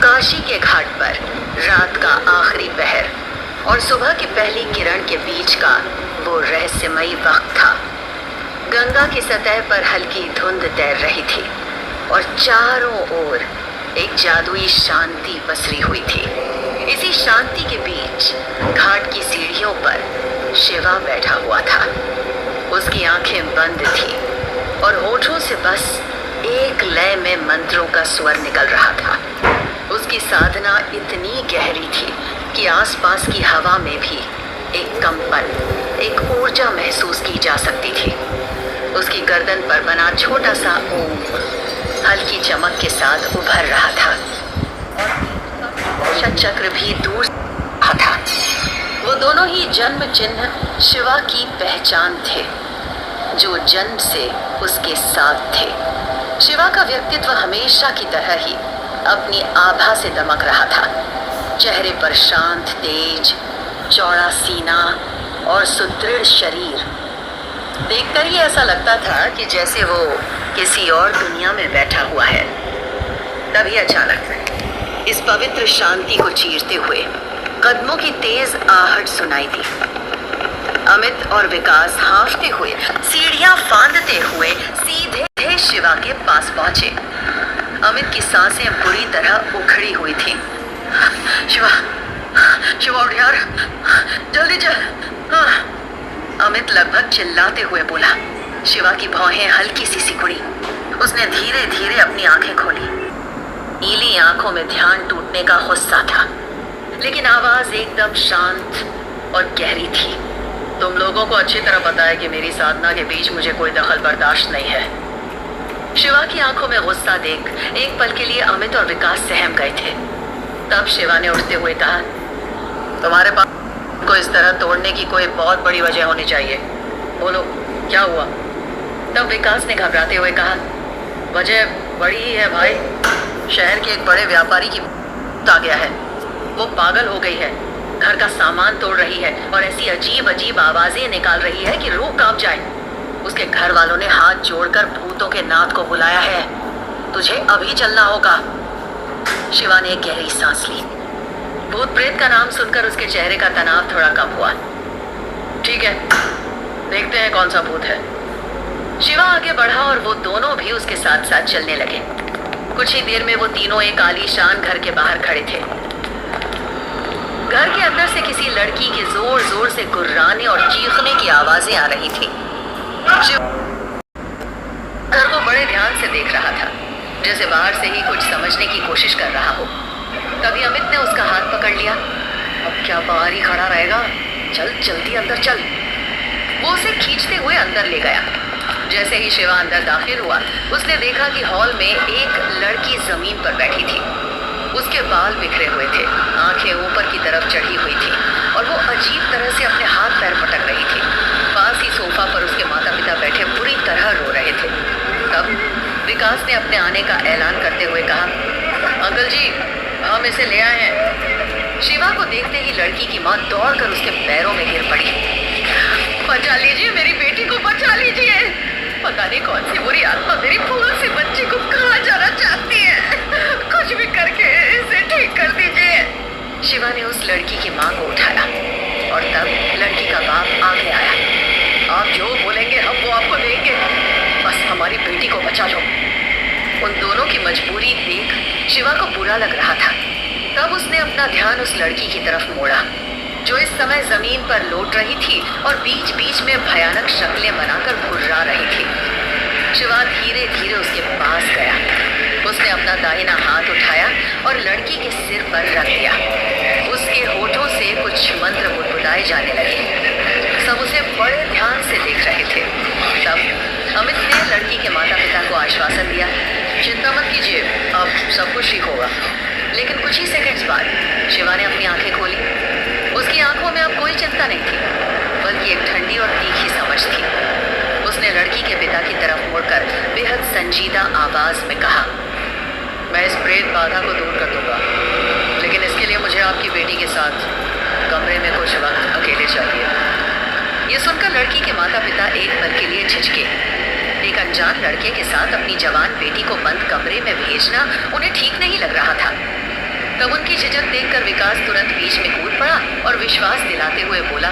काशी के घाट पर रात का आखिरी पहर और सुबह की पहली किरण के बीच का वो रहस्यमयी वक्त था। गंगा की सतह पर हल्की धुंध तैर रही थी और चारों ओर एक जादुई शांति पसरी हुई थी। इसी शांति के बीच घाट की सीढ़ियों पर शिवा बैठा हुआ था। उसकी आंखें बंद थी और होठों से बस एक लय में मंत्रों का स्वर निकल रहा था। उसकी साधना इतनी गहरी थी कि आसपास की हवा में भी एक कंपन, एक ऊर्जा महसूस की जा सकती थी। उसकी गर्दन पर बना छोटा सा ओम हल्की चमक के साथ उभर रहा था और चक्र भी दूर था। वो दोनों ही जन्म चिन्ह शिवा की पहचान थे, जो जन्म से उसके साथ थे। शिवा का व्यक्तित्व हमेशा की तरह ही अपनी आभा से दमक रहा था। चेहरे पर शांत तेज, चौड़ा सीना और सुदृढ़ शरीर देखकर ही ऐसा लगता था कि जैसे वो किसी और दुनिया में बैठा हुआ है। तभी अचानक इस पवित्र शांति को चीरते हुए कदमों की तेज आहट सुनाई दी। अमित और विकास हांफते हुए सीढ़ियां फांदते हुए सीधे शिवा के पास पहुंचे। अमित की सांसें बुरी तरह उखड़ी हुई थी। शिवा, शिवा उठ यार, जल्दी चल। अमित लगभग चिल्लाते हुए बोला। शिवा की भौहें हल्की सी सिकुड़ी। उसने धीरे धीरे अपनी आंखें खोली। नीली आंखों में ध्यान टूटने का गुस्सा था, लेकिन आवाज एकदम शांत और गहरी थी। तुम लोगों को अच्छी तरह पता है कि मेरी साधना के बीच मुझे कोई दखल बर्दाश्त नहीं है। शिवा की आंखों में गुस्सा देख एक पल के लिए अमित और विकास सहम गए थे। तब शिवा ने उठते हुए कहा, तुम्हारे पास को इस तरह तोड़ने की कोई बहुत बड़ी वजह होनी चाहिए। बोलो क्या हुआ? तब विकास ने घबराते हुए कहा, वजह बड़ी ही है भाई। शहर के एक बड़े व्यापारी की आ गया है। वो पागल हो गई है, घर का सामान तोड़ रही है और ऐसी अजीब अजीब आवाजें निकाल रही है कि रूह कांप जाए। उसके घर वालों ने हाथ जोड़कर भूतों के नाथ को बुलाया है। तुझे अभी चलना होगा। शिवा ने एक गहरी सांस ली। भूत प्रेत का नाम सुनकर उसके चेहरे का तनाव थोड़ा कम हुआ। ठीक है, देखते हैं कौन सा भूत है। शिवा आगे बढ़ा और वो दोनों भी उसके साथ साथ चलने लगे। कुछ ही देर में वो तीनों एक आलीशान घर के बाहर खड़े थे। घर के अंदर से किसी लड़की के जोर जोर से गुर्राने और चीखने की आवाजें आ रही थी। घर को बड़े ध्यान से देख रहा था, जैसे बाहर से ही कुछ समझने की कोशिश कर रहा हो। तभी अमित ने उसका हाथ पकड़ लिया। अब क्या बाहर ही खड़ा रहेगा, चल जल्दी अंदर चल। वो उसे खींचते हुए अंदर ले गया। जैसे ही शिवा अंदर दाखिल हुआ, उसने देखा कि हॉल में एक लड़की जमीन पर बैठी थी। उसके बाल बिखरे हुए थे, आंखें ऊपर की तरफ चढ़ी हुई थी और वो अजीब तरह से अपने हाथ पैर पटक रही थी। पास ही सोफा पर उसके माता पिता बैठे बुरी तरह रो रहे थे। तब विकास ने अपने आने का ऐलान करते हुए कहा, अंकल जी, हम इसे ले आए हैं। शिवा को देखते ही लड़की की माँ दौड़कर उसके पैरों में गिर पड़ी। बचा लीजिए, मेरी बेटी को बचा लीजिए। पता नहीं कौन सी बुरी आत्मा मेरी फूल सी बच्ची को कहाँ जाना चाहती है। कुछ भी करके इसे ठीक कर दीजिए। शिवा ने उस लड़की की माँ को उठाया और तब लड़की का बाप आगे आया। आप जो बोलेंगे हम वो आपको देंगे, बस हमारी बेटी को बचा लो। उन दोनों की मजबूरी देख शिवा को बुरा लग रहा था। तब उसने अपना ध्यान उस लड़की की तरफ मोड़ा, जो इस समय जमीन पर लौट रही थी और बीच बीच में भयानक शक्लें बनाकर घुर्रा रही थी। शिवा धीरे धीरे उसके पास गया। उसने अपना दाहिना हाथ उठाया और लड़की के सिर पर रख दिया। उसके होठों से कुछ मंत्र बुदबुदाए जाने लगे। सब उसे बड़े ध्यान से देख रहे थे। तब अमित ने लड़की के माता पिता को आश्वासन दिया, चिंता मत कीजिए, अब सब कुछ ठीक होगा। लेकिन कुछ ही सेकंड्स बाद शिवा ने अपनी आंखें खोली। उसकी आंखों में अब कोई चिंता नहीं थी, बल्कि एक ठंडी और तीखी समझ थी। उसने लड़की के पिता की तरफ मुड़कर बेहद संजीदा आवाज में कहा, मैं इस प्रेत बाधा को दूर कर दूंगा, लेकिन इसके लिए मुझे आपकी बेटी के साथ कमरे में कुछ वक्त अकेले चाहिए। ये सुनकर लड़की के माता पिता एक पल के लिए झिझके। एक अनजान लड़के के साथ अपनी जवान बेटी को बंद कमरे में भेजना उन्हें ठीक नहीं लग रहा था। तब उनकी झिझक देखकर विकास तुरंत बीच में कूद पड़ा और विश्वास दिलाते हुए बोला,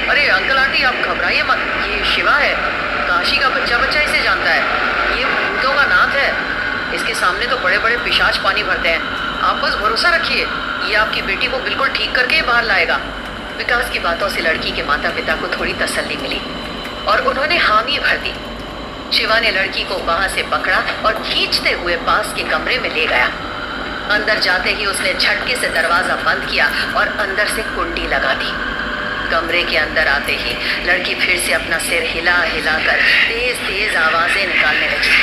अरे अंकल आंटी आप घबराइए मत, ये शिवा है, काशी का बच्चा बच्चा इसे जानता है, ये भूतों का नाथ है, इसके सामने तो बड़े बड़े पिशाच पानी भरते हैं, आप बस भरोसा रखिए, ये आपकी बेटी को बिल्कुल ठीक करके ही बाहर लाएगा। विकास की बातों से लड़की के माता पिता को थोड़ी तसल्ली मिली और उन्होंने हामी भर दी। शिवा ने लड़की को वहां से पकड़ा और खींचते हुए पास के कमरे में ले गया। अंदर जाते ही उसने झटके से दरवाजा बंद किया और अंदर से कुंडी लगा दी। कमरे के अंदर आते ही लड़की फिर से अपना सिर हिला हिलाकर तेज तेज आवाजें निकालने लगी।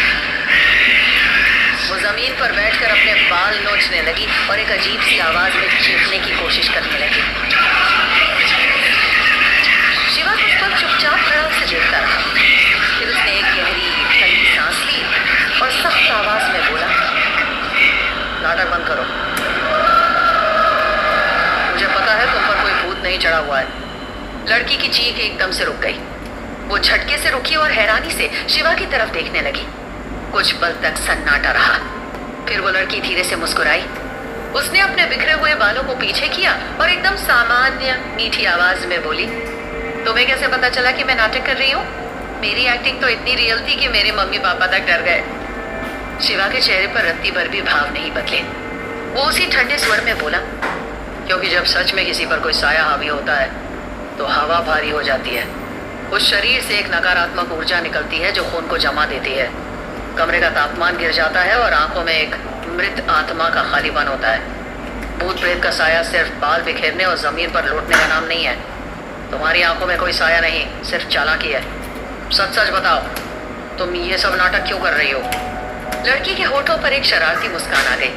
वो जमीन पर बैठकर अपने बाल नोचने लगी और एक अजीब सी आवाज में चीखने की कोशिश करने लगी। शिवा कुछ पल चुपचाप खड़ा उसे देखता रहा। फिर उसने एक गहरी ठंडी सांस ली और सख्त आवाज में बोला, नाटक बंद करो, मुझे पता है तुम पर कोई भूत नहीं चढ़ा हुआ है। लड़की की चीख एकदम से रुक गई। वो झटके से रुकी और हैरानी से शिवा की तरफ देखने लगी। कुछ पल तक सन्नाटा रहा। फिर वो लड़की धीरे से मुस्कुराई। उसने अपने बिखरे हुए बालों को पीछे किया और एकदम सामान्य मीठी आवाज में बोली, तुम्हें कैसे पता चला कि मैं नाटक कर रही हूँ? मेरी एक्टिंग तो इतनी रियल थी कि मेरे मम्मी पापा तक डर गए। शिवा के चेहरे पर रत्ती भर भी भाव नहीं बदले। वो उसी ठंडे स्वर में बोला, क्योंकि जब सच में किसी पर कोई साया हावी होता है तो हवा भारी हो जाती है। उस शरीर से एक नकारात्मक ऊर्जा निकलती है जो खून को जमा देती है। कमरे का तापमान गिर जाता है और आंखों में एक मृत आत्मा का खालीपन होता है। भूत प्रेत का साया सिर्फ बाल बिखेरने और जमीन पर लौटने का नाम नहीं है। तुम्हारी आंखों में कोई साया नहीं, सिर्फ चालाकी है। सच सच बताओ, तुम ये सब नाटक क्यों कर रही हो? लड़की के होठों पर एक शरारती मुस्कान आ गई।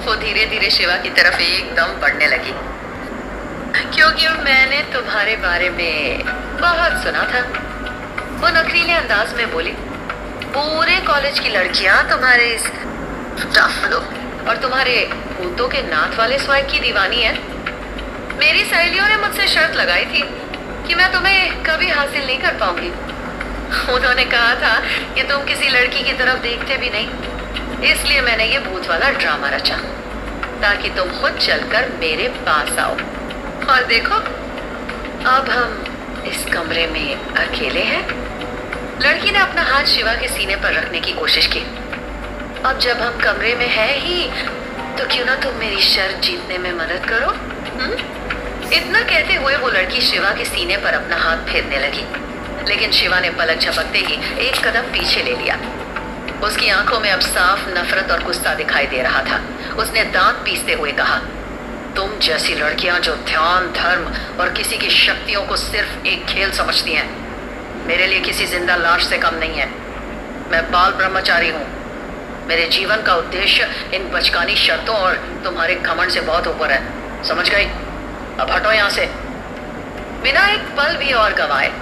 वो धीरे धीरे शिवा की तरफ एकदम बढ़ने लगी। क्योंकि मैंने तुम्हारे बारे में बहुत सुना था। वो नखरीले अंदाज में बोली, पूरे कॉलेज की लड़कियां तुम्हारे इस टफ लुक और तुम्हारे भूतों के नाथ वाले स्वाइप की दीवानी है। मेरी सहेलियों ने मुझसे शर्त लगाई थी कि मैं तुम्हें कभी हासिल नहीं कर पाऊंगी। उन्होंने कहा था कि तुम किसी लड़की की तरफ देखते भी नहीं, इसलिए मैंने ये भूत वाला ड्रामा रचा ताकि तुम खुद चलकर मेरे पास आओ। और देखो, अब हम इस कमरे में अकेले हैं। लड़की ने अपना हाथ शिवा के सीने पर रखने की कोशिश की। अब जब हम कमरे में हैं ही, तो क्यों ना तुम मेरी शर्त जीतने में मदद करो? इतना कहते हुए वो लड़की शिवा के सीने पर अपना हाथ फेरने लगी, लेकिन शिवा ने पलक झपकते ही एक कदम पीछे ले लिया। उसकी आंखों में अब साफ नफरत और गुस्सा दिखाई दे रहा था। उसने दांत पीसते हुए कहा, तुम जैसी लड़कियां जो ध्यान, धर्म और किसी की शक्तियों को सिर्फ एक खेल समझती हैं, मेरे लिए किसी जिंदा लाश से कम नहीं है। मैं बाल ब्रह्मचारी हूँ। मेरे जीवन का उद्देश्य इन बचकानी शर्तों और तुम्हारे घमंड से बहुत ऊपर है। समझ गई? अब हटो यहाँ से। बिना एक पल भी और गवाए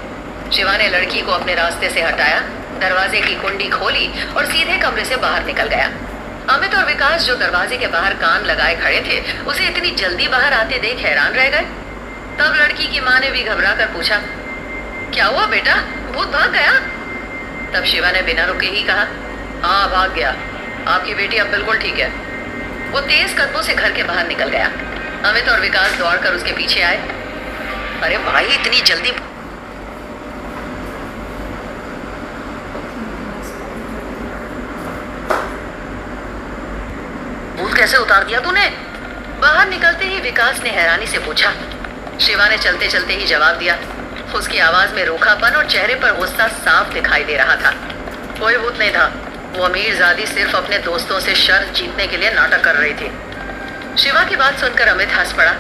शिवा ने लड़की को अपने रास्ते से हटाया, दरवाजे की कुंडी खोली और सीधे कमरे से बाहर निकल गया। अमित और विकास जो दरवाजे के बाहर कान लगाए खड़े थे, उसे इतनी जल्दी बाहर आते देख हैरान रह गए। तब लड़की की माँ ने भी घबरा कर पूछा, क्या हुआ बेटा, भूत भाग गया? तब शिवा ने बिना रुके ही कहा, हाँ भाग गया, आपकी बेटी अब बिल्कुल ठीक है। वो तेज कदमों से घर के बाहर निकल गया। अमित और विकास दौड़कर उसके पीछे आए। अरे भाई, इतनी जल्दी भूत कैसे उतार दिया तूने? बाहर निकलते ही विकास ने हैरानी से पूछा। शिवा ने चलते चलते ही जवाब दिया। उसकी आवाज में रूखापन और चेहरे पर गुस्सा साफ दिखाई दे रहा था। कोई भूत नहीं था, वो अमीरजादी सिर्फ अपने दोस्तों से शर्त जीतने के लिए नाटक कर रही थी। शिवा की बात सुनकर अमित हंस पड़ा।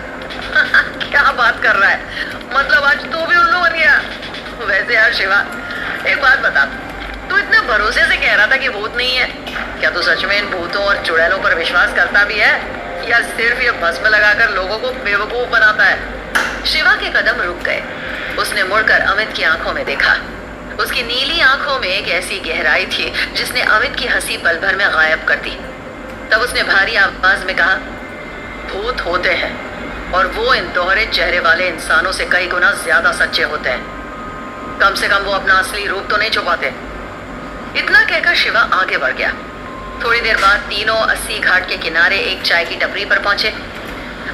क्या बात कर रहा है, मतलब आज तू भी उल्लू बन गया? वैसे यार शिवा, एक बात बता, तू इतने भरोसे से कह रहा था कि भूत नहीं है, क्या तू सच में इन भूतों और चुड़ैलों पर विश्वास करता भी है या सिर्फ ये भस्म लगाकर लोगों को बेवकूफ बनाता है? शिवा के कदम रुक गए। उसने मुड़कर अमित की आंखों में देखा। उसकी नीली आंखों में एक ऐसी गहराई थी जिसने अमित की हंसी पल भर में गायब कर दी। तब उसने भारी आवाज में कहा, भूत होते हैं और वो इन दोहरे चेहरे वाले इंसानों से कई गुना ज्यादा सच्चे होते हैं। कम से कम वो अपना असली रूप तो नहीं छुपाते। इतना कहकर शिवा आगे बढ़ गया। थोड़ी देर बाद तीनों 80 घाट के किनारे एक चाय की टपरी पर पहुंचे।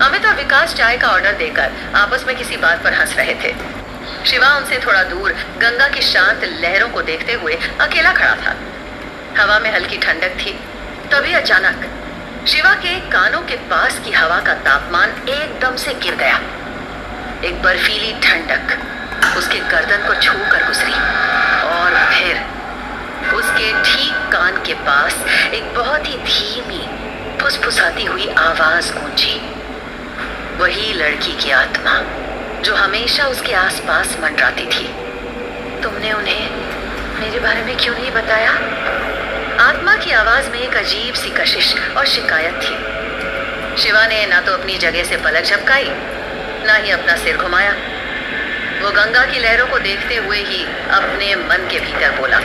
अमित और विकास चाय का ऑर्डर देकर आपस में किसी बात पर हंस रहे थे। शिवा उनसे थोड़ा दूर गंगा की शांत लहरों को देखते हुए अकेला खड़ा था। हवा में हल्की ठंडक थी। तभी अचानक शिवा के कानों के पास की हवा का तापमान एकदम से गिर गया। एक बर्फीली ठंडक उसके गर्दन को छूकर गुजरी और फिर उसके ठीक कान के पास एक बहुत ही धीमी फुसफुसाती हुई आवाज गूंजी। वही लड़की की आत्मा जो हमेशा उसके आसपास मंडराती थी। तुमने उन्हें मेरे बारे में क्यों नहीं बताया? आत्मा की आवाज में एक अजीब सी कशिश और शिकायत थी। शिवा ने ना तो अपनी जगह से पलक झपकाई, ना ही अपना सिर घुमाया। वो गंगा की लहरों को देखते हुए ही अपने मन के भीतर बोला,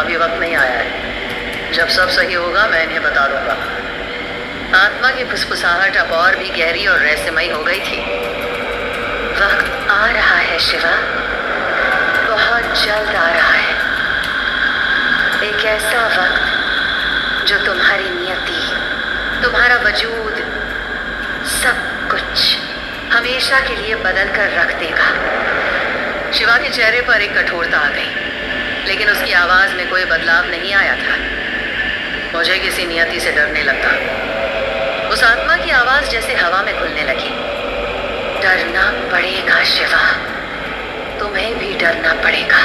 अभी वक्त नहीं आया है। जब सब सही होगा मैं इन्हें बता दूंगा। आत्मा की फुसफुसाहट अब और भी गहरी और रहस्यमयी हो गई थी। वक्त आ रहा है शिवा, बहुत जल्द आ रहा है। एक ऐसा वक्त जो तुम्हारी नियति, तुम्हारा वजूद, सब कुछ हमेशा के लिए बदल कर रख देगा। शिवा के चेहरे पर एक कठोरता आ गई, लेकिन उसकी आवाज में कोई बदलाव नहीं आया था। मुझे किसी नियति से डर नहीं लगता। उस आत्मा की आवाज जैसे हवा में घुलने लगी। डरना पड़ेगा शिवा, तुम्हें भी डरना पड़ेगा,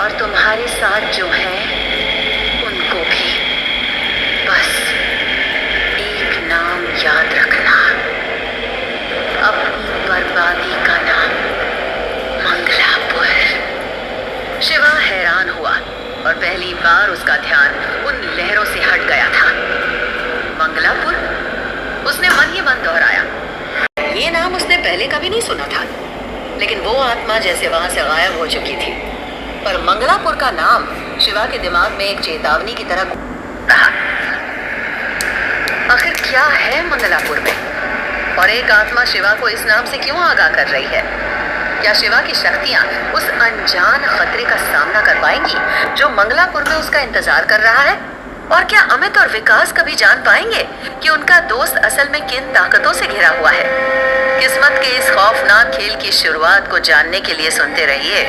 और तुम्हारे साथ जो है उनको भी। बस एक नाम याद रखना, अपनी बर्बादी का नाम, मंगलापुर। शिवा हैरान हुआ और पहली बार उसका ध्यान उन लहरों से हट गया था। मंगलापुर? उसने मन ही मन दोहराया। ये नाम उसने पहले कभी नहीं सुना था, लेकिन वो आत्मा जैसे वहां से गायब हो चुकी थी। पर मंगलापुर का नाम शिवा के दिमाग में एक चेतावनी की तरह रहा। आखिर क्या है मंगलापुर में? और एक आत्मा शिवा को इस नाम से क्यों आगाह कर रही है? क्या शिवा की शक्तियां उस अनजान खतरे का सामना कर पाएंगी जो मंगलापुर में उसका इंतजार कर रहा है? और क्या अमित और विकास कभी जान पाएंगे कि उनका दोस्त असल में किन ताकतों से घिरा हुआ है? किस्मत के इस खौफनाक खेल की शुरुआत को जानने के लिए सुनते रहिए